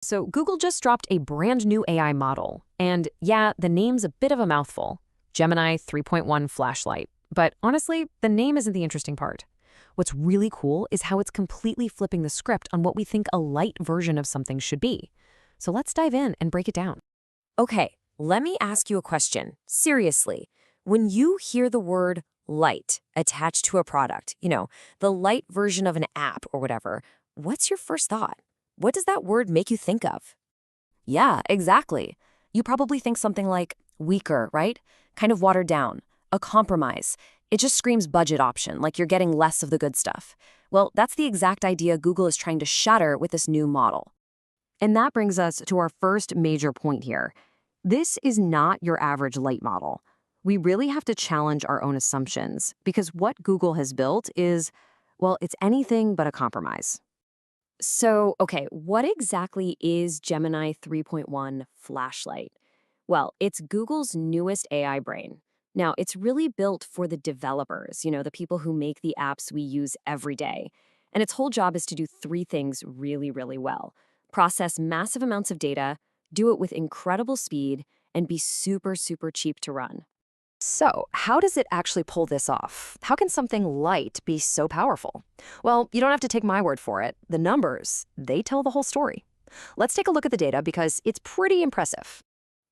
So Google just dropped a brand new AI model. And yeah, the name's a bit of a mouthful. Gemini 3.1 Flash-Lite. But honestly, the name isn't the interesting part. What's really cool is how it's completely flipping the script on what we think a light version of something should be. So let's dive in and break it down. Okay, let me ask you a question. Seriously, when you hear the word light attached to a product, the light version of an app or whatever, what's your first thought? What does that word make you think of? Yeah, exactly. You probably think something like weaker, right? Kind of watered down, a compromise. It just screams budget option, like you're getting less of the good stuff. Well, that's the exact idea Google is trying to shatter with this new model. And that brings us to our first major point here. This is not your average light model. We really have to challenge our own assumptions because what Google has built is, well, it's anything but a compromise. So, okay, what exactly is Gemini 3.1 Flash-Lite? Well, it's Google's newest AI brain. Now, it's really built for the developers, the people who make the apps we use every day. And its whole job is to do three things really, really well: process massive amounts of data, do it with incredible speed, and be super, super cheap to run. So, how does it actually pull this off? How can something light be so powerful? Well, you don't have to take my word for it. The numbers, they tell the whole story. Let's take a look at the data because it's pretty impressive.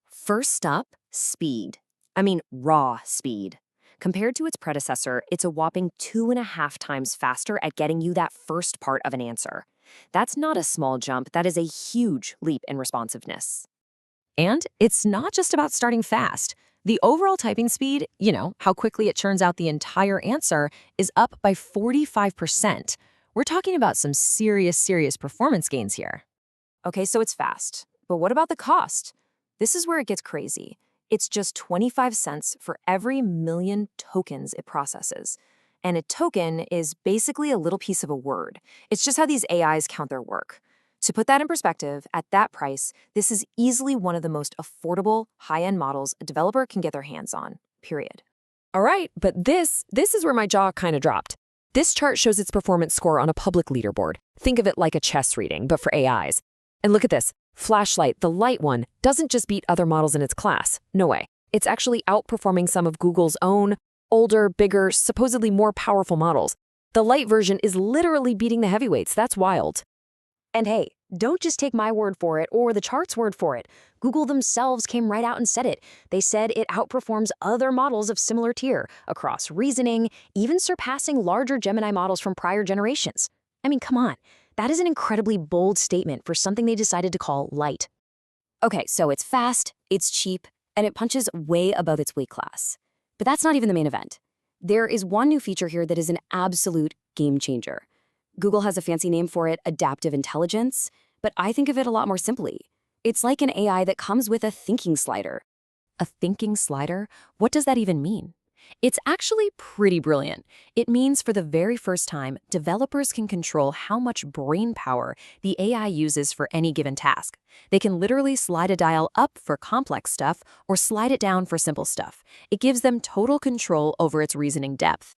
First up, speed. I mean, raw speed. Compared to its predecessor, it's a whopping 2.5 times faster at getting you that first part of an answer. That's not a small jump, that is a huge leap in responsiveness. And it's not just about starting fast. The overall typing speed, how quickly it churns out the entire answer, is up by 45%. We're talking about some serious performance gains here. Okay, so it's fast. But what about the cost? This is where it gets crazy. It's just 25 cents for every million tokens it processes. And a token is basically a little piece of a word. It's just how these AIs count their work. To put that in perspective, at that price, this is easily one of the most affordable, high-end models a developer can get their hands on, period. All right, but this is where my jaw kind of dropped. This chart shows its performance score on a public leaderboard. Think of it like a chess reading, but for AIs. And look at this. Flash-Lite, the light one, doesn't just beat other models in its class. No way. It's actually outperforming some of Google's own, older, bigger, supposedly more powerful models. The light version is literally beating the heavyweights. That's wild. And hey, don't just take my word for it or the chart's word for it. Google themselves came right out and said it. They said it outperforms other models of similar tier across reasoning, even surpassing larger Gemini models from prior generations. I mean, come on. That is an incredibly bold statement for something they decided to call light. Okay, so it's fast, it's cheap, and it punches way above its weight class. But that's not even the main event. There is one new feature here that is an absolute game changer. Google has a fancy name for it, adaptive intelligence, but I think of it a lot more simply. It's like an AI that comes with a thinking slider. A thinking slider? What does that even mean? It's actually pretty brilliant. It means for the very first time, developers can control how much brain power the AI uses for any given task. They can literally slide a dial up for complex stuff or slide it down for simple stuff. It gives them total control over its reasoning depth.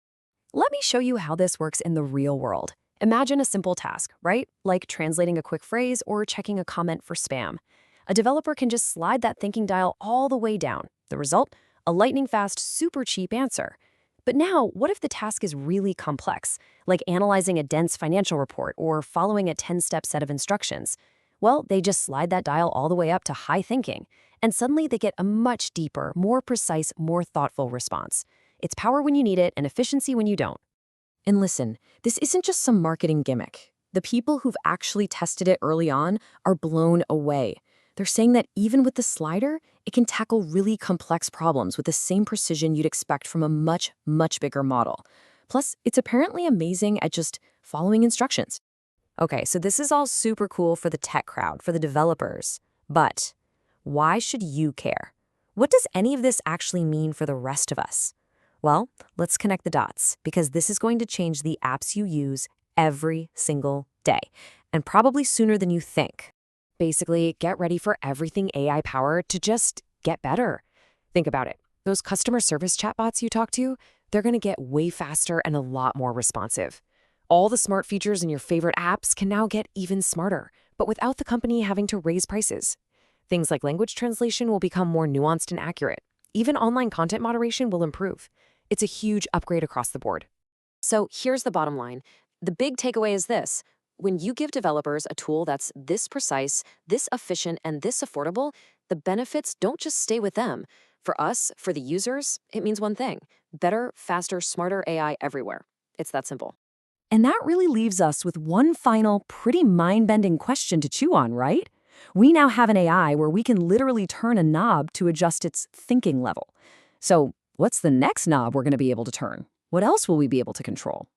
Let me show you how this works in the real world. Imagine a simple task, right? Like translating a quick phrase or checking a comment for spam. A developer can just slide that thinking dial all the way down. The result? A lightning-fast, super cheap answer. But now, what if the task is really complex, like analyzing a dense financial report or following a 10-step set of instructions? Well, they just slide that dial all the way up to high thinking, and suddenly they get a much deeper, more precise, more thoughtful response. It's power when you need it and efficiency when you don't. And listen, this isn't just some marketing gimmick. The people who've actually tested it early on are blown away. They're saying that even with the slider, it can tackle really complex problems with the same precision you'd expect from a much bigger model. Plus, it's apparently amazing at just following instructions. Okay, so this is all super cool for the tech crowd, for the developers. But why should you care? What does any of this actually mean for the rest of us? Well, let's connect the dots, because this is going to change the apps you use every single day, and probably sooner than you think. Basically, get ready for everything AI powered to just get better. Think about it. Those customer service chatbots you talk to, they're going to get way faster and a lot more responsive. All the smart features in your favorite apps can now get even smarter, but without the company having to raise prices. Things like language translation will become more nuanced and accurate. Even online content moderation will improve. It's a huge upgrade across the board. So here's the bottom line. The big takeaway is this. When you give developers a tool that's this precise, this efficient, and this affordable, the benefits don't just stay with them. For us, for the users, it means one thing: better, faster, smarter AI everywhere. It's that simple. And that really leaves us with one final, pretty mind-bending question to chew on, right? We now have an AI where we can literally turn a knob to adjust its thinking level. So, what's the next knob we're going to be able to turn? What else will we be able to control?